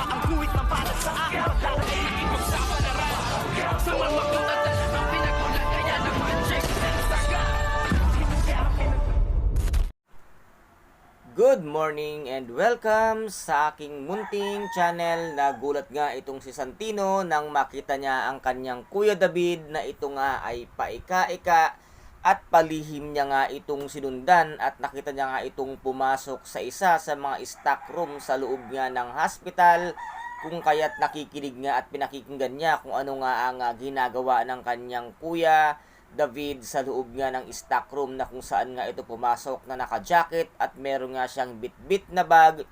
Ang guhit ng para sa akin pagdarating ipagsapalaran sa mga katatan ang pinagulan kaya naman check ng saga. Good morning and welcome sa aking munting channel. Nagulat nga itong si Santino nang makita niya ang kanyang Kuya David na ito nga ay paika-ika at palihim niya nga itong sinundan at nakita niya nga itong pumasok sa isa sa mga stock room sa loob nga ng hospital, kung kaya't nakikinig nga at pinakikinggan niya kung ano nga ang ginagawa ng kanyang Kuya David sa loob nga ng stock room, na kung saan nga ito pumasok na naka-jacket at meron nga siyang bit-bit na bag.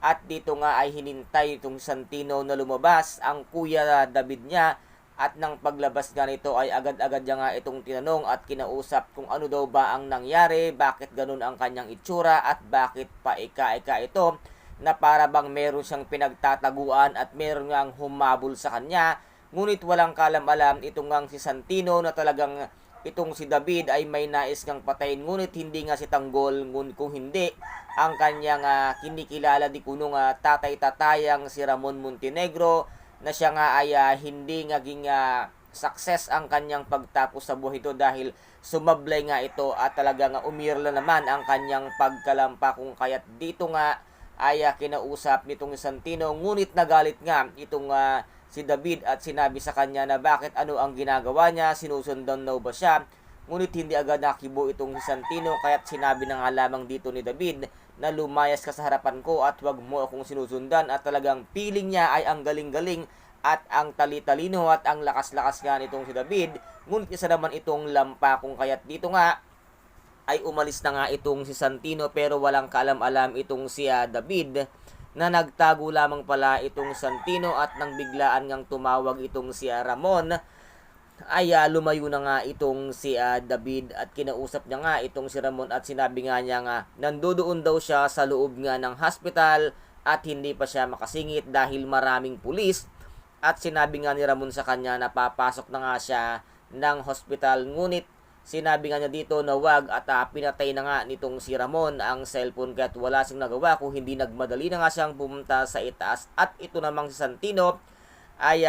At dito nga ay hinintay itong Santino na lumabas ang Kuya David niya, at nang paglabas nga nito ay agad-agad niya nga itong tinanong at kinausap kung ano daw ba ang nangyari, bakit ganun ang kanyang itsura at bakit paika-ika ito, na para bang meron siyang pinagtataguan at meron ngang humabol sa kanya. Ngunit walang kalam-alam itong ngang si Santino na talagang itong si David ay may nais ngang patayin, ngunit hindi nga si Tanggol, kung hindi ang kanyang kinikilala di kunong tatay-tatayang si Ramon Montenegro, na siya nga ay hindi naging success ang kanyang pagtapos sa buhay ito dahil sumablay nga ito at talagang umirla naman ang kanyang pagkalampa, kung kaya't dito nga ay kinausap nitong Santino. Ngunit nagalit nga itong si David at sinabi sa kanya na bakit ano ang ginagawa niya, sinusundan daw ba siya. Ngunit hindi agad nakibo itong si Santino, kaya't sinabi na nga lamang dito ni David na lumayas ka sa harapan ko at wag mo akong sinusundan. At talagang feeling niya ay ang galing-galing at ang tali-talino at ang lakas-lakas nga nitong si David. Ngunit isa naman itong lampa, kung kaya't dito nga ay umalis na nga itong si Santino, pero walang kaalam-alam itong si David na nagtago lamang pala itong Santino, at nang biglaan ngang tumawag itong si Ramon ay lumayo na nga itong si David at kinausap niya nga itong si Ramon at sinabi nga niya nga nandoon daw siya sa loob nga ng hospital at hindi pa siya makasingit dahil maraming pulis, at sinabi nga ni Ramon sa kanya na papasok na nga siya ng hospital. Ngunit sinabi nga niya dito na wag, at pinatay na nga nitong si Ramon ang cellphone, kaya't wala siyang nagawa kung hindi nagmadali na nga siyang pumunta sa itaas. At ito namang si Santino ay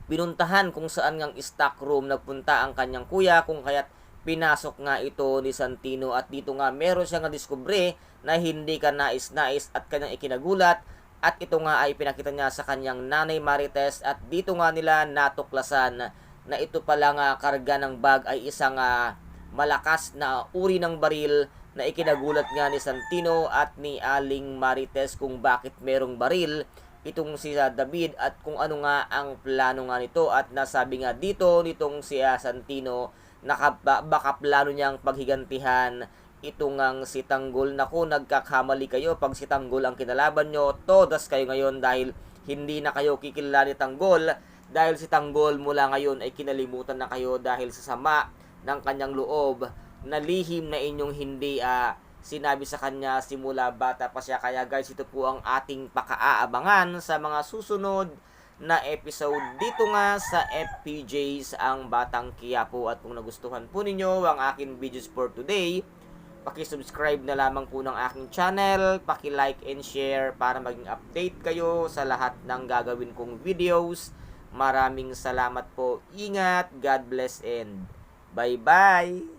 pinuntahan kung saan ngang stock room nagpunta ang kanyang kuya, kung kaya't pinasok nga ito ni Santino. At dito nga meron siyang nadiskubre na hindi ka nais-nais at kanyang ikinagulat, at ito nga ay pinakita niya sa kanyang nanay Marites. At dito nga nila natuklasan na ito pala nga karga ng bag ay isang malakas na uri ng baril, na ikinagulat nga ni Santino at ni Aling Marites kung bakit merong baril itong si David at kung ano nga ang plano nga nito. At nasabi nga dito nitong si Santino na baka plano niyang paghigantihan itong ang si Tanggol. Naku, nagkakamali kayo. Pag si Tanggol ang kinalaban nyo, todas kayo ngayon, dahil hindi na kayo kikilala ni Tanggol, dahil si Tanggol mula ngayon ay kinalimutan na kayo dahil sa sama ng kanyang loob na lihim na inyong hindi sinabi sa kanya simula bata pa siya. Kaya guys, ito po ang ating pakaaabangan sa mga susunod na episode dito nga sa FPJs ang Batang Quiapo. At kung nagustuhan po ninyo ang aking videos for today, paki-subscribe na lamang po ng aking channel, paki-like and share para maging update kayo sa lahat ng gagawin kong videos. Maraming salamat po. Ingat, God bless, and bye-bye!